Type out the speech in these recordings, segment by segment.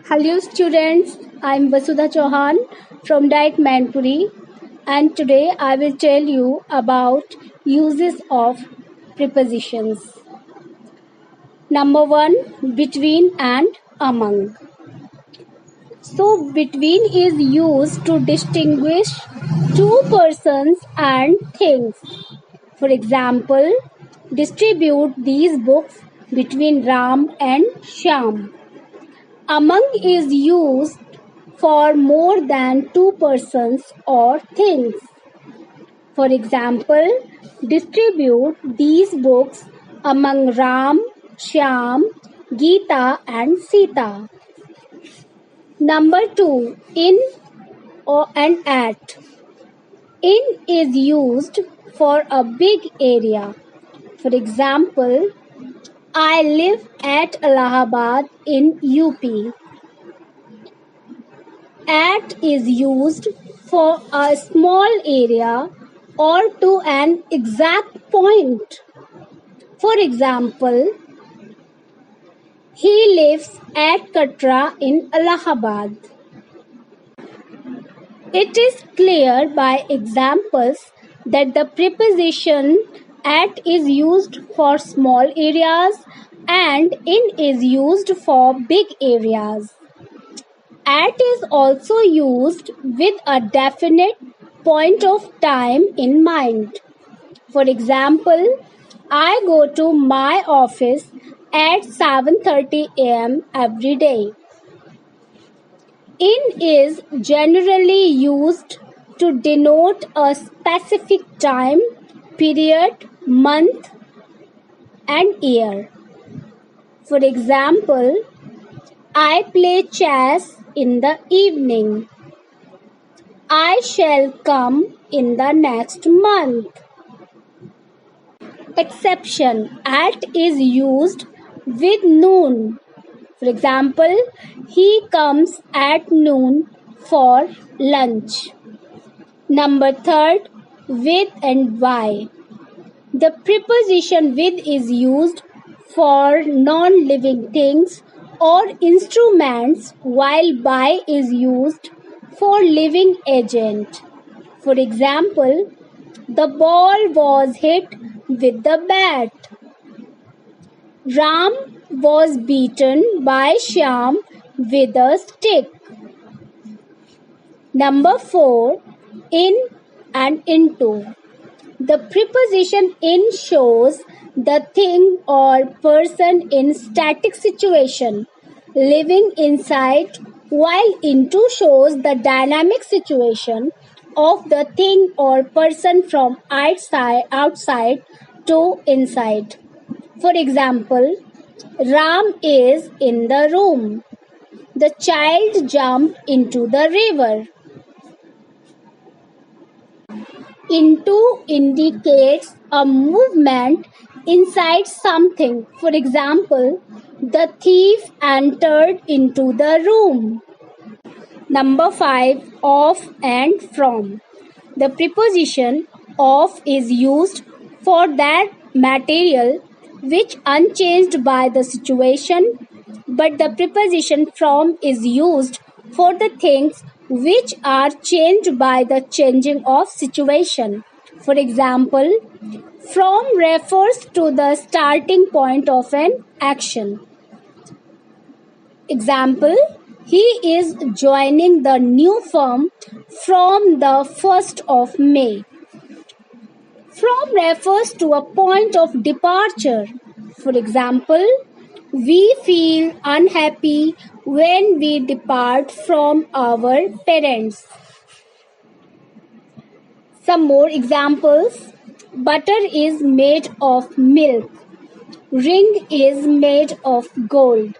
Hello students, I am Vasudha Chauhan from Diet Manpuri and today I will tell you about uses of prepositions. Number 1, between and among. So between is used to distinguish two persons and things. For example, distribute these books between Ram and Shyam. Among is used for more than two persons or things. For example, distribute these books among Ram, Shyam, Geeta and Sita. Number 2, in and at. In is used for a big area. For example, I live at Allahabad in UP. At is used for a small area or to an exact point. For example, he lives at Katra in Allahabad. It is clear by examples that the preposition at is used for small areas and in is used for big areas. At is also used with a definite point of time in mind. For example, I go to my office at 7:30 a.m. every day. In is generally used to denote a specific time, period, month, and year. For example, I play chess in the evening. I shall come in the next month. Exception: at is used with noon. For example, he comes at noon for lunch. Number 3, with and by. The preposition with is used for non-living things or instruments while by is used for living agent. For example, the ball was hit with the bat. Ram was beaten by Shyam with a stick. Number 4, in and into. The preposition in shows the thing or person in static situation, living inside, while into shows the dynamic situation of the thing or person from outside to inside. For example, Ram is in the room. The child jumped into the river. Into indicates a movement inside something. For example, the thief entered into the room. Number 5, of and from. The preposition of is used for that material which unchanged by the situation, but the preposition from is used for the things which are changed by the changing of situation. For example, from refers to the starting point of an action. Example, he is joining the new firm from the 1st of May. From refers to a point of departure. For example, we feel unhappy when we depart from our parents. Some more examples. Butter is made of milk. Ring is made of gold.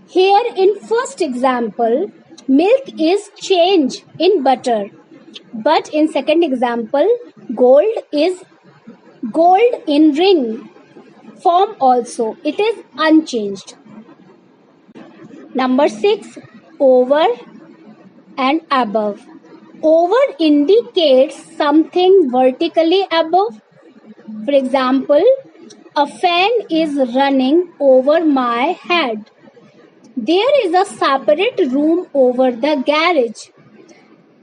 Here in first example, milk is changed in butter. But in second example, gold is gold in ring. Form also, it is unchanged. Number 6, over and above. Over indicates something vertically above. For example, a fan is running over my head. There is a separate room over the garage.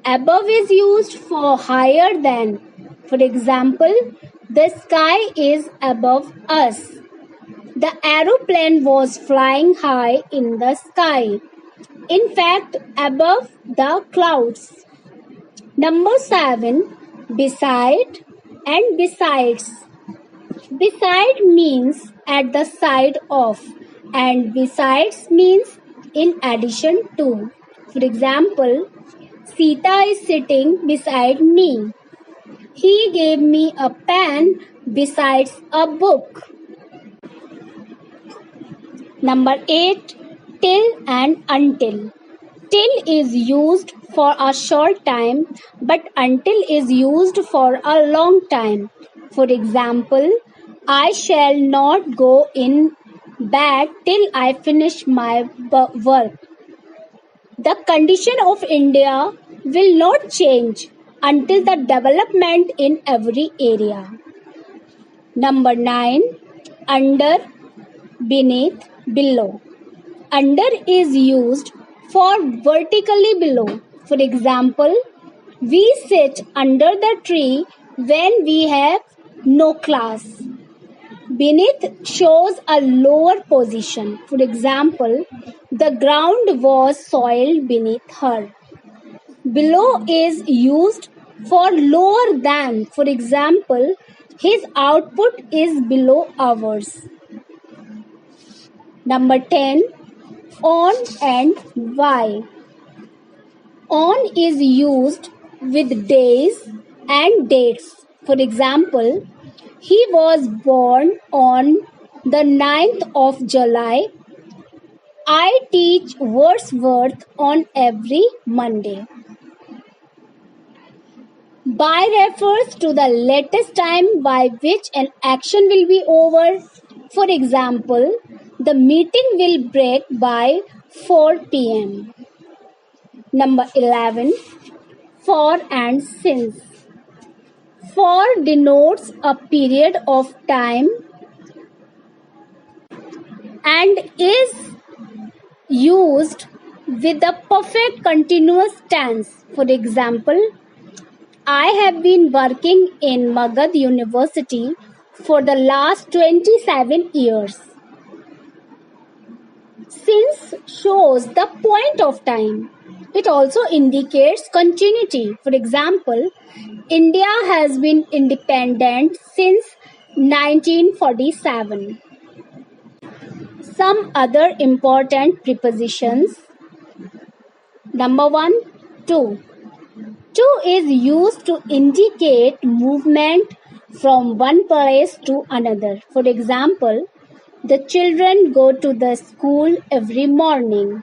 Above is used for higher than. For example, the sky is above us. The aeroplane was flying high in the sky. In fact, above the clouds. Number 7. Beside and besides. Beside means at the side of, and besides means in addition to. For example, Sita is sitting beside me. He gave me a pen besides a book. Number 8. Till and until. Till is used for a short time, but until is used for a long time. For example, I shall not go in bed till I finish my work. The condition of India will not change until the development in every area. Number 9. Under, beneath, below. Under is used for vertically below. For example, we sit under the tree when we have no class. Beneath shows a lower position. For example, the ground was soiled beneath her. Below is used for lower than. For example, his output is below ours. Number 10. On and why. On is used with days and dates. For example, he was born on the 9th of July. I teach Wordsworth on every Monday. By refers to the latest time by which an action will be over. For example, the meeting will break by 4 p.m. Number 11. For and since. For denotes a period of time and is used with the perfect continuous tense. For example, I have been working in Magad University for the last 27 years. Since shows the point of time. It also indicates continuity. For example, India has been independent since 1947. Some other important prepositions. Number 1. To. To is used to indicate movement from one place to another. For example, the children go to the school every morning.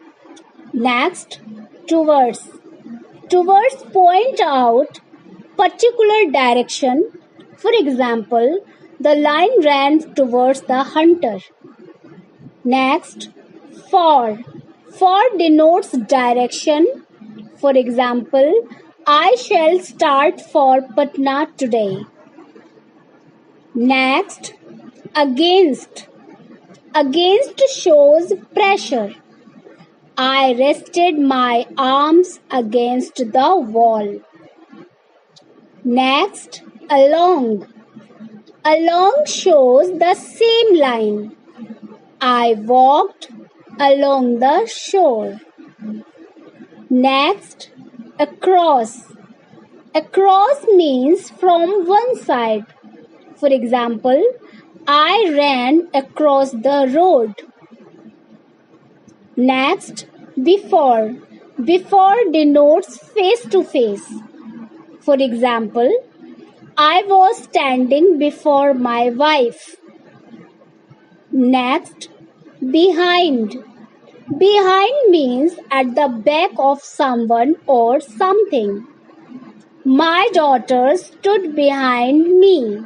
Next, towards. Towards point out particular direction. For example, the line ran towards the hunter. Next, for. For denotes direction. For example, I shall start for Patna today. Next, against. Against shows pressure. I rested my arms against the wall. Next, along. Along shows the same line. I walked along the shore. Next, across. Across means from one side. For example, I ran across the road. Next, before. Before denotes face to face. For example, I was standing before my wife. Next, behind. Behind means at the back of someone or something. My daughter stood behind me.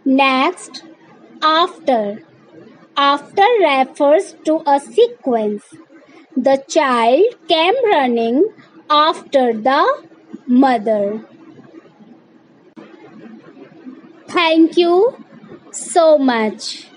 Next, after. After refers to a sequence. The child came running after the mother. Thank you so much.